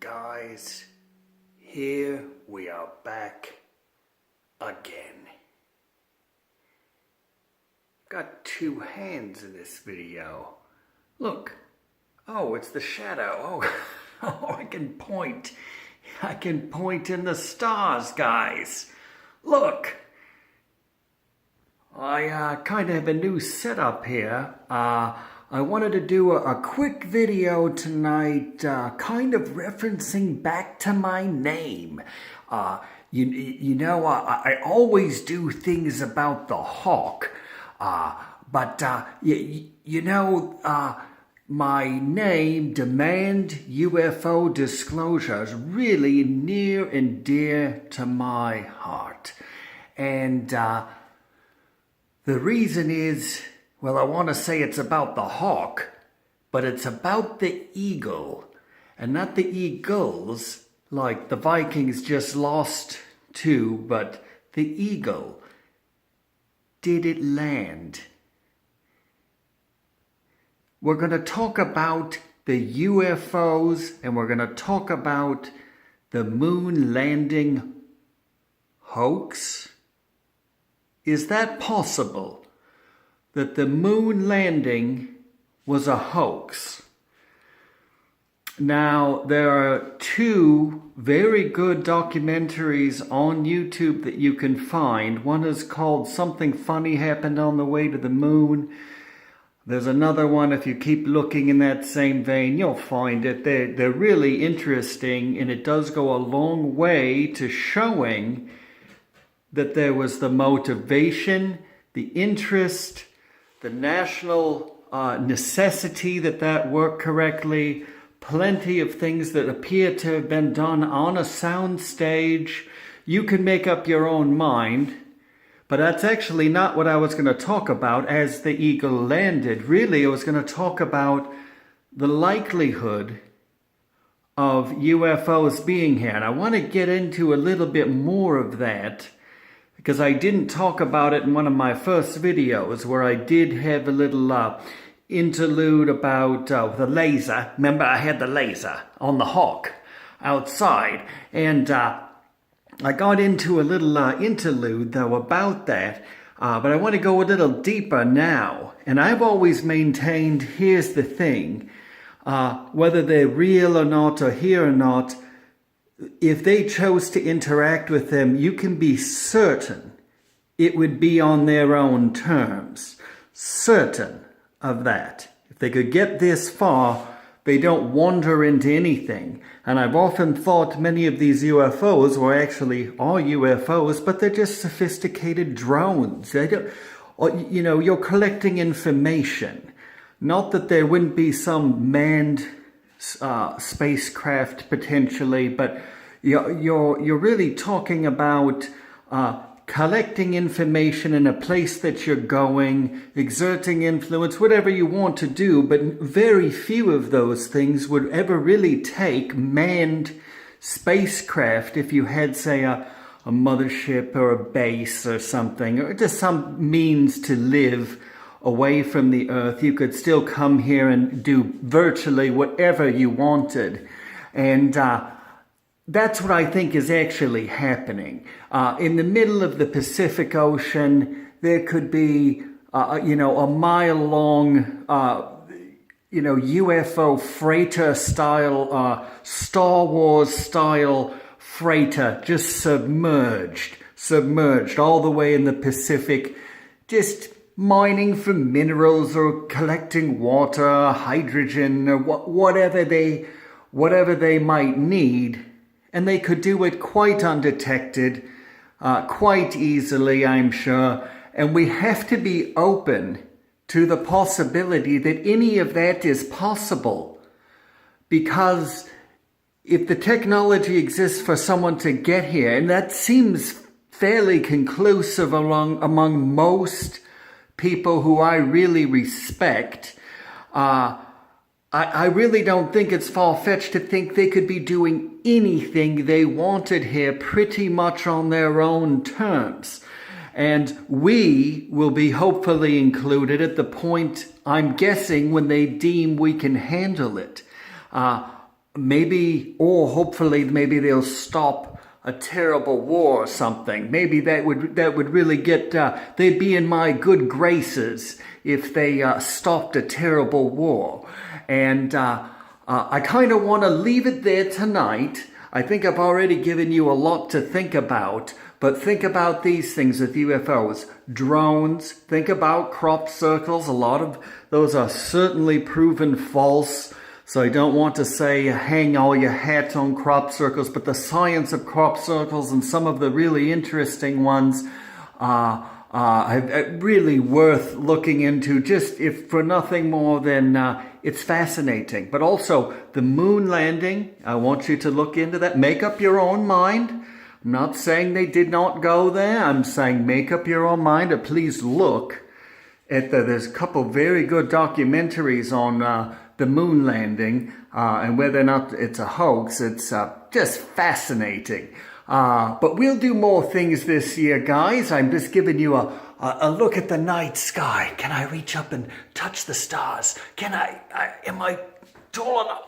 guys, here we are back again. Got two hands in this video. Look. Oh, it's the shadow. Oh, I can point. I can point in the stars, guys. Look. I kind of have a new setup here. I wanted to do a quick video tonight, kind of referencing back to my name. You know, I always do things about the hawk, but you know, my name, Demand UFO Disclosure, is really near and dear to my heart. And the reason is, well, I want to say it's about the hawk, but it's about the eagle, and not the eagles like the Vikings just lost to, but the eagle. Did it land? We're going to talk about the UFOs, and we're going to talk about the moon landing hoax. Is that possible? That the moon landing was a hoax? Now, there are two very good documentaries on YouTube that you can find. One is called Something Funny Happened on the Way to the Moon. There's another one, if you keep looking in that same vein, you'll find it. They're really interesting, and it does go a long way to showing that there was the motivation, the interest, the national necessity that worked correctly, plenty of things that appear to have been done on a sound stage. You can make up your own mind, but that's actually not what I was going to talk about as the eagle landed. Really, I was going to talk about the likelihood of UFOs being here. And I want to get into a little bit more of that, because I didn't talk about it in one of my first videos where I did have a little interlude about the laser. Remember, I had the laser on the hawk outside, and I got into a little interlude, though, about that, but I want to go a little deeper now. And I've always maintained, here's the thing, whether they're real or not, or here or not, if they chose to interact with them, you can be certain it would be on their own terms. Certain of that. If they could get this far, they don't wander into anything. And I've often thought many of these UFOs were actually all UFOs, but they're just sophisticated drones. They don't, or, you know, you're collecting information. Not that there wouldn't be some manned spacecraft potentially, but you're really talking about collecting information in a place that you're going, exerting influence, whatever you want to do, but very few of those things would ever really take manned spacecraft if you had, say, a mothership or a base or something, or just some means to live away from the Earth. You could still come here and do virtually whatever you wanted. And that's what I think is actually happening. In the middle of the Pacific Ocean, there could be, you know, a mile-long, you know, UFO freighter-style, Star Wars-style freighter just submerged all the way in the Pacific, just mining for minerals or collecting water, hydrogen, or whatever they might need. And they could do it quite undetected, quite easily, I'm sure. And we have to be open to the possibility that any of that is possible. Because if the technology exists for someone to get here, and that seems fairly conclusive among most people who I really respect, I really don't think it's far-fetched to think they could be doing anything they wanted here pretty much on their own terms. And we will be hopefully included at the point, I'm guessing, when they deem we can handle it. maybe, or hopefully maybe they'll stop a terrible war or something. Maybe that would really get, they'd be in my good graces if they stopped a terrible war. And I kind of want to leave it there tonight. I think I've already given you a lot to think about, but think about these things with UFOs. Drones, think about crop circles. A lot of those are certainly proven false. So I don't want to say hang all your hats on crop circles, but the science of crop circles and some of the really interesting ones are really worth looking into, just if for nothing more than it's fascinating. But also the moon landing, I want you to look into that. Make up your own mind. I'm not saying they did not go there. I'm saying make up your own mind, or please look at there's a couple very good documentaries on the moon landing and whether or not it's a hoax. It's just fascinating. But we'll do more things this year, guys. I'm just giving you a look at the night sky. Can I reach up and touch the stars? Am I tall enough?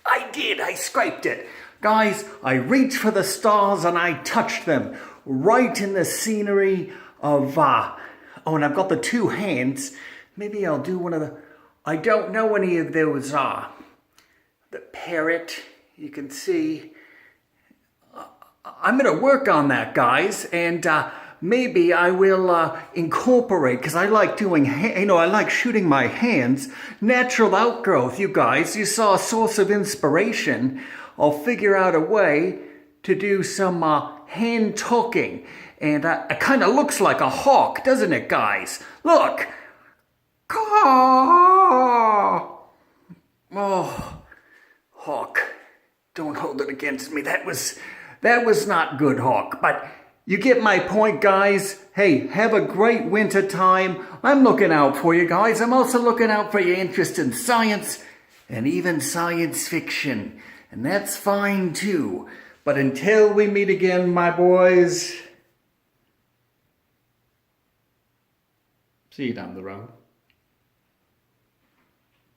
I did. I scraped it. Guys, I reached for the stars and I touched them right in the scenery of... oh, and I've got the two hands. Maybe I'll do one of the... I don't know any of those. The parrot, you can see. I'm going to work on that, guys, and maybe I will incorporate, because I like doing, I like shooting my hands. Natural outgrowth, you guys. You saw a source of inspiration. I'll figure out a way to do some hand talking, and it kind of looks like a hawk, doesn't it, guys? Look. Oh, hawk, don't hold it against me. That was not good, hawk, but you get my point, guys. Hey, have a great winter time. I'm looking out for you guys. I'm also looking out for your interest in science and even science fiction, and that's fine too. But until we meet again, my boys, see you down the road.